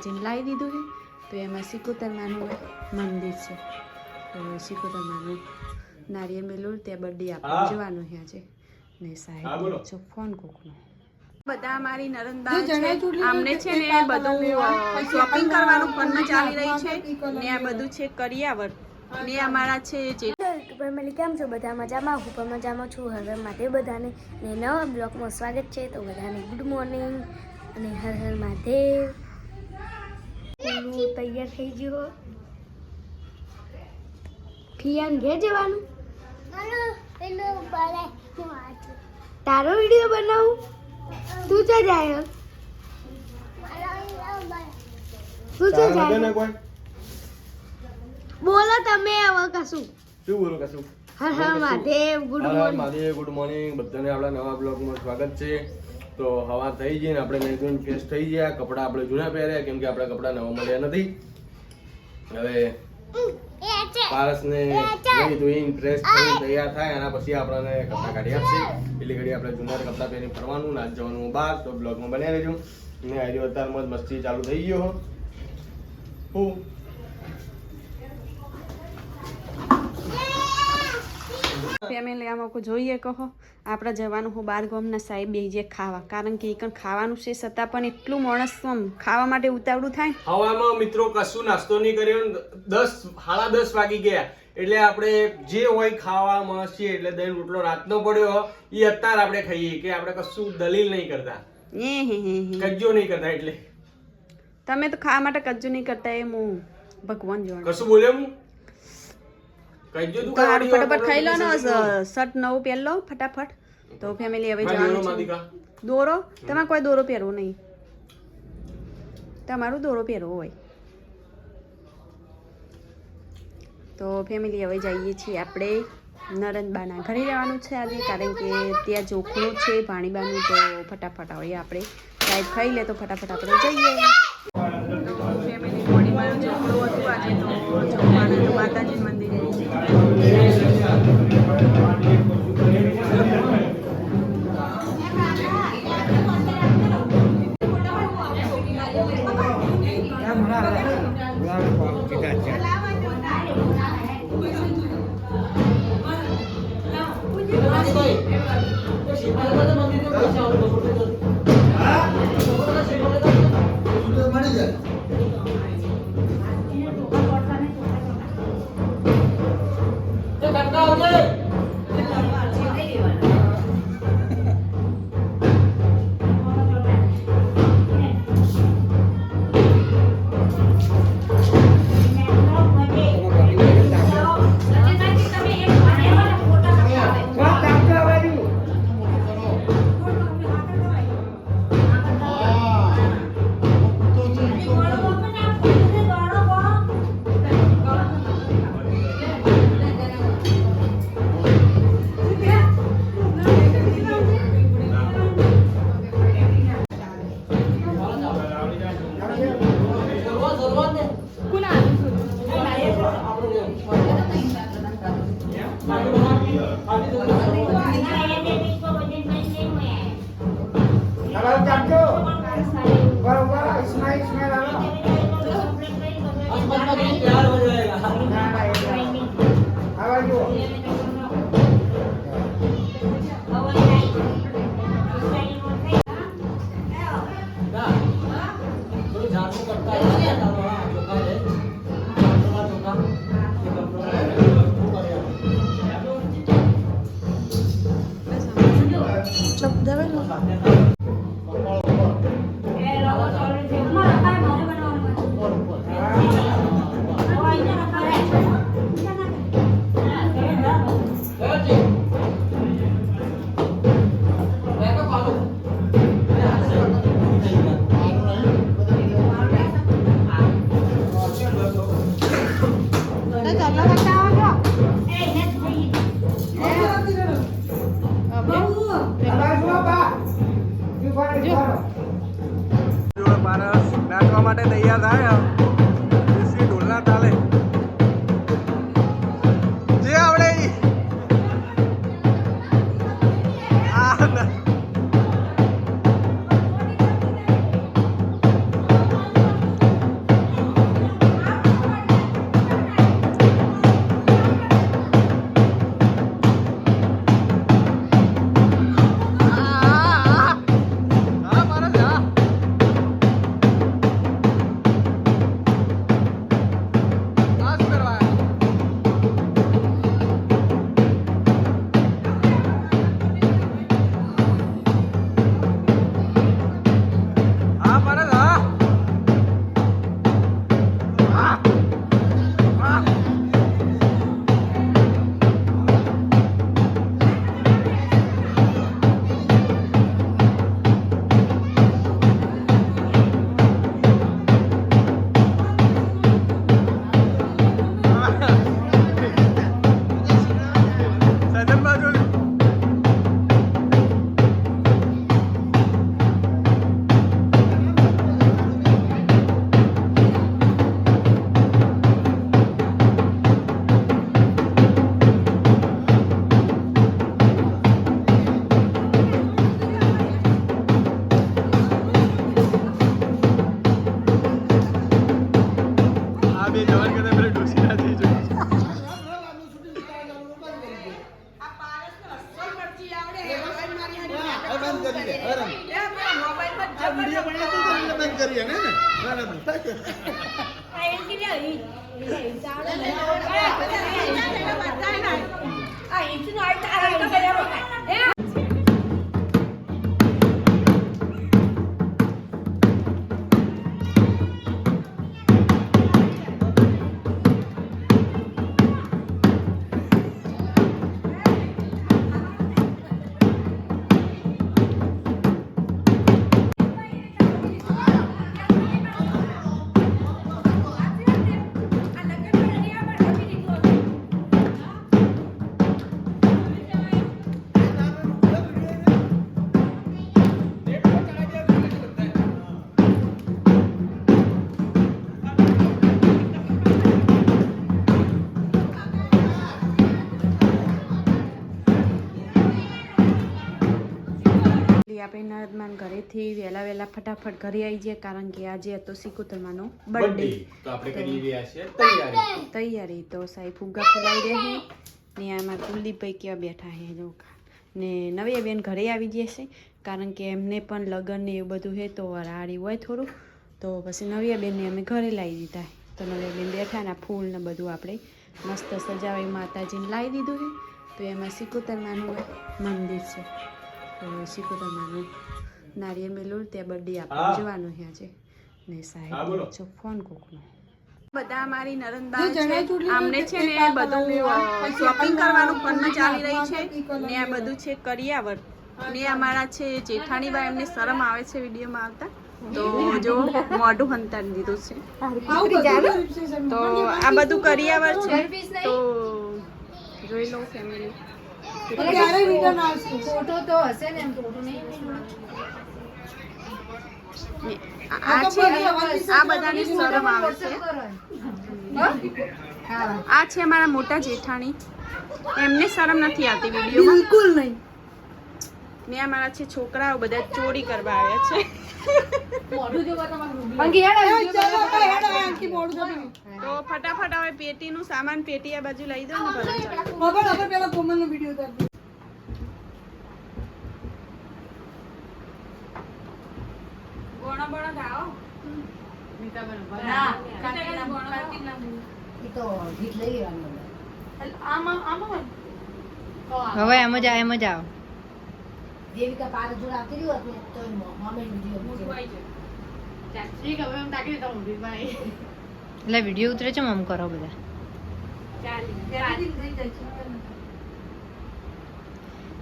જઈને લાવી દીધું છે. તો એમાં સિકોતરમાનું મંદિર છે. તો સિકોતરમાનું નારિયેળ મેલું ત્યાં બર્થડે આપણે જવાનું છે આજે. ને સાહેબ છો ફોન કોકનો બધા અમારી નરંદા છે. આમને છે ને બધું શોપિંગ કરવાનું ફોનમાં ચાલી રહી છે. ને આ બધું છે કરિયાવર ને અમારા છે જે ફેમિલી કેમ છો? બધા મજામાં? હું પણ મજામાં છું. હર મહાદેવ બધાને ને નવા બ્લોગમાં સ્વાગત છે. તો બધાને ગુડ મોર્નિંગ અને હર હર મહાદેવ. તૈયાર થઈ ગયો. ફિયાન ઘેર જવાનું. તારો વિડીયો બનાવું. તું ચા જાય? તું ચા જાય? બોલો તમે હવે કશું. શું બોલો કશું? Har Har Mahadev. Good morning. Mahadev good morning બધાને આપણા નવા બ્લોગમાં સ્વાગત છે. તો હવા થઈ ગઈ ને આપણે નહીં ધોઈને ફ્રેશ થઈ ગયા. કપડાં આપણે જૂના પહેર્યા કેમ કે આપણા કપડાં નવા મળ્યા નથી. હવે પારસને નહીં ધોઈને ફ્રેશ થઈને તૈયાર થાય એના પછી આપણને કપડાં કાઢી આપશે. એટલે ઘડી આપણે જૂના કપડાં પહેરીને ફરવાનું નાચ જવાનું બહાર. તો બ્લોગમાં બન્યા રહેજો. ને આજે અત્યારમાં મસ્તી ચાલુ થઈ ગયો. હું ફેમિલી આમાં કોઈ જોઈએ કહો આપણે જવાનું હું બાર ગામના સાહેબ બે જે ખાવા કારણ કે એકણ ખાવાનું છે છતાં પણ એટલું માણસ ખાવા માટે ઉતાવળું થાય. હવામાં મિત્રો કશું નાસ્તો નહીં કર્યો. 10:30 વાગી ગયા એટલે આપણે જે હોય ખાવામાં છીએ એટલે દહીં રોટલો રાતનો પડ્યો એ અત્યારે આપણે ખાઈએ કે આપણે કશું દલીલ નહીં કરતા કજ્જો નહીં કરતા. એટલે તમે તો ખાવા માટે કજ્જો નહીં કરતા એ હું ભગવાન જોડે કશું બોલ્યો હું કજ્જો તું ફટાફટ ખાઈ લો ને શર્ટ નવો પહેર લો ફટાફટ. તો ફેમિલી હવે જવાનું છે. દોરો તમારે કોઈ દોરો પહેરવો નહીં. તમારું દોરો પહેરવો હોય તો ફેમિલી હવે જઈએ છીએ આપણે નરંદબાના ઘરે જવાનું છે આજે કારણ કે ત્યાં જોખલું છે ભાણીબાનું. તો ફટાફટ હવે આપણે સાઈડ ખાઈ લે તો ફટાફટ આપણે જઈએ. ફેમિલી ભાણીબાનું જોખલું હતું આજે તો જમવાનું માતાજી મંદિરે. નાચવા માટે તૈયાર થાય ઢોલના તાલે જે આવડે કરી લે આરામ આ વિડિયો બનાવતો તો એટલે બંધ કરી ને બરાબર આપણે નર્દમાન ઘરેથી વહેલા ફટાફટ ઘરે આવી જઈએ કારણ કે આજે હતો સિકુતરમાનો બર્થડે તો આપણે કરી રહ્યા છીએ તૈયારી તો સાહેબ ફુગ્ગા ફુલાઈ રહે ને આમાં કુલદીપભાઈ કેવા બેઠા છે જો ને નવી બેન ઘરે આવી જશે કારણ કે એમને પણ લગ્ન ને એવું બધું છે તો રાડી હોય થોડું તો પછી નવી બેનને અમે ઘરે લાવી દીધા તો નવી બેન બેઠા ને ફૂલ ને બધું આપણે મસ્ત સજાવી માતાજીને લાવી દીધું છે તો એમાં સિકુતરમાનું મંદિર છે તો સિકુતરમાનું નારિયેળ મેલું ત્યાં બર્થડે આપણે જવાનું છે આજે ને સાહેબ જો ફોન કોકનો બધા અમારી નરંદા છે આમને છે ને બધું શોપિંગ કરવાનું ફોનમાં ચાલી રહી છે ને આ બધું છે કરિયાવર ને અમારા છે જેઠાણીબા એમને શરમ આવે છે વિડીયોમાં આવતા તો જો મોઢું હંતાડી દીધું છે તો આ બધું કરિયાવર છે તો જોઈ લો ફેમિલી ફોટો તો હશે ને ફોટો નહીં આ છે ને આ બધાની શરમ આવે છે આ છે અમારા મોટા જેઠાણી એમને શરમ નથી આવતી વિડીયોમાં બિલકુલ નહીં ને અમારા છે છોકરાઓ બધા ચોરી કરવા આવ્યા છે તો ફટાફટ હવે પેટીનું સામાન પેટી આ બાજુ લઈ દો ને હવે એમ જ આવ દેવિકા પાર જોડ આવતી રહ્યો ને તો મામે વિડિયો એટલે વિડીયો ઉતરે છે આમ કરો બધા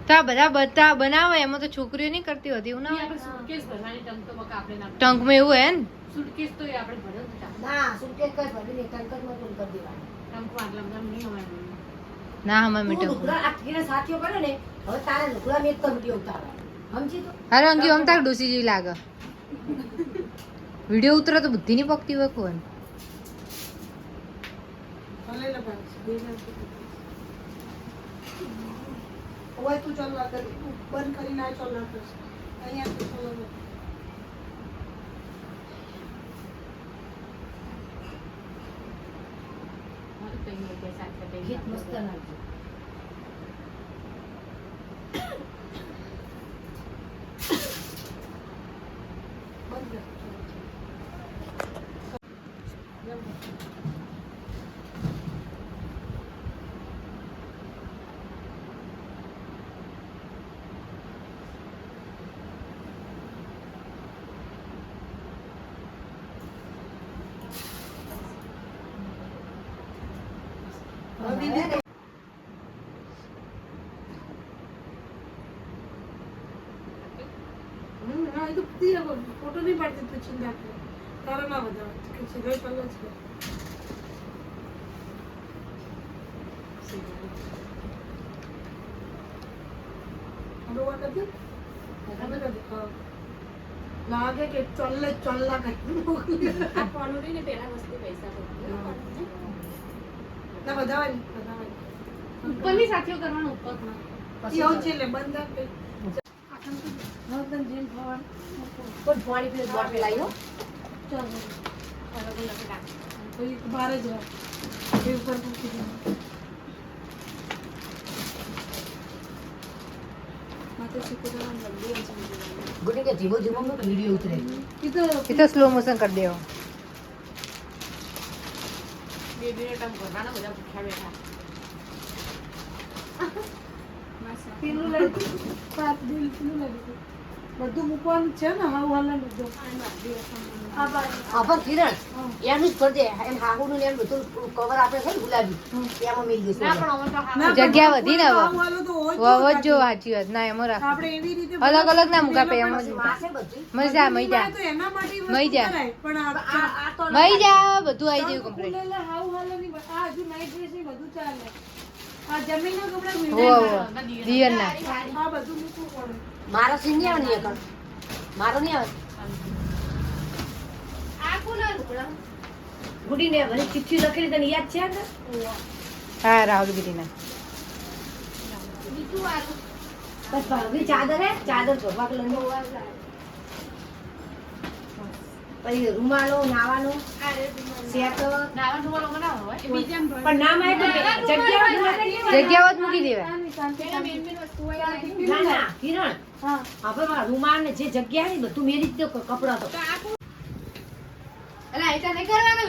તો આ બધા બનાવે એમાં તો છોકરીઓ નહીં કરતી હોતી એવું ના ટંકમાં એવું હે ને ના સુટકેસ કઈ ભરીને ટંકરમાં ફૂલ કરી દેવાનું ના હમણાં મીઠું લુગડા આટકીને સાથીઓ કરે ને હવે તારે લુગડા મેં તો વિડિયો ઉતારવા સમજી તો અરે અંગી આમ તાર ડોસી જેવી લાગે વિડીયો ઉતરે તો બુદ્ધિ નહીં પકતી હોય કોઈ ઓય તું ચાલવા કર બંધ કરીને આ ચાલવા કર અહીંયા તો ચાલવા ગીત મસ્ત નાખજો ફોટો નહીં પાડતી તું ચિંતા તારા ના બધા સીધો ચાલો છે લાગે કે ચલ્લા કઈ આ પાનુડી ને પેલા વસ્તુ પૈસા ના બધાવાની ઉપરની સાથીઓ કરવાનું ઉપરમાં પછી આવ છે લે બંધ નોર્ધન જેમ ખાવાનું કોઈ પાણી પીને બોટ લાવી હો ચાલો અલગ અલગ ડાક કોઈ બહાર જ એ ઉપર મૂકી દે માતાજી પોતાના મંદિર છે ગુડી કે ધીમો ધીમો નો વિડિયો ઉતરે એ તો સ્લો મોશન કરી દેવો બેબીનો ટાઈમ કરવાના બધા ભૂખ્યા બેઠા પેલું લાગ્યું પાપ દિલ પેલું લાગ્યું બધું મૂકવાનું છે ને હાવ હાલા બધું આભાર કિરણ એનું જ કરજે એમ હાહુનું ને એમ બધું કવર આપણે છે ને ગુલાબી એમાં મિલ જશે જગ્યા વધી ને હવે હાવ હાલો તો હોય વવ જ જો સાચી વાત ના એમાં રાખ આપણે એવી રીતે અલગ અલગ ના મુકા પે એમ જ માસે બધું મજા મજા તો એના માટે વસ્તુ મઈ જા. કરાય. પણ આ તો મઈ જા બધું આવી ગયું કમ્પ્લીટ હાવ હાલો ની આ હજુ નાઈટ ડ્રેસ ની બધું ચાલે આ જમીનના કપડા દિયર ના આ બધું મૂકવું પડે મારો સીન નહીં આવે ને એકણ મારો નહીં આવે ગુડી ને મને ચિઠ્ઠી લખેલી તને યાદ છે ને હા રાહુલ ગીરીના બસ ભાગી ચાદર હે ચાદર ભરવા કલરની પછી રૂમાલો નાવાનો સેટ પણ નામ આવે તો જગ્યા જગ્યાઓ જ મૂકી દેવા ના ના કિરણ આપણે મારા રૂમાલ ને જે જગ્યા ને બધું મેરી જ દો કપડા તો અલા આઈતા નહીં કરવાનું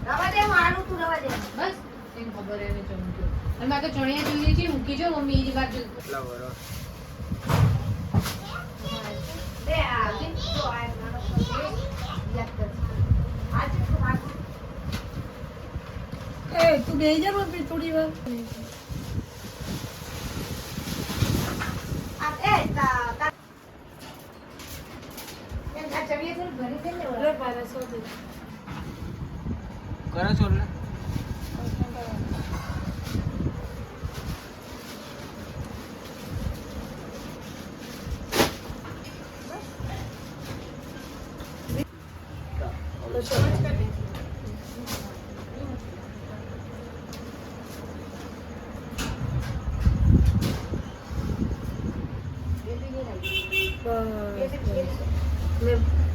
રવા દે હું આલું તું રવા દે બસ એને ખબર એને ચમક્યો અને મારે તો ચણિયા જોઈએ છે મૂકી જો મમ્મી એની બાજુ દે આ તો આ નાનો યાદ કર આજે તો મારું એ તું બેહી જા મમ્મી થોડી વાર આ એ તા એ ના ચડીએ તો ભરી દે ને અરે પારા સો દે કરે છો ને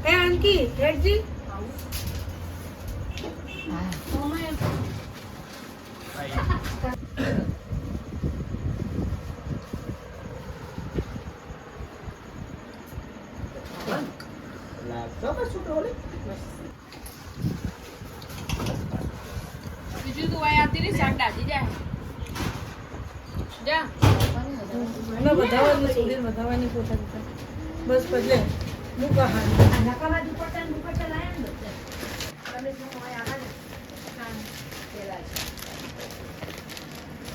એ અંકી હેડજી બીજું તું આયા હતી ને શાક દાદી જાય જા ના વધારવાની થોડી વધારવાની પોતા બસ બદલે મૂકા હા આ નકામાં દુપટ્ટા ને દુપટ્ટા લાયા ને બધા તમે શું હોય આવા ને પેલા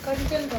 કંચન તો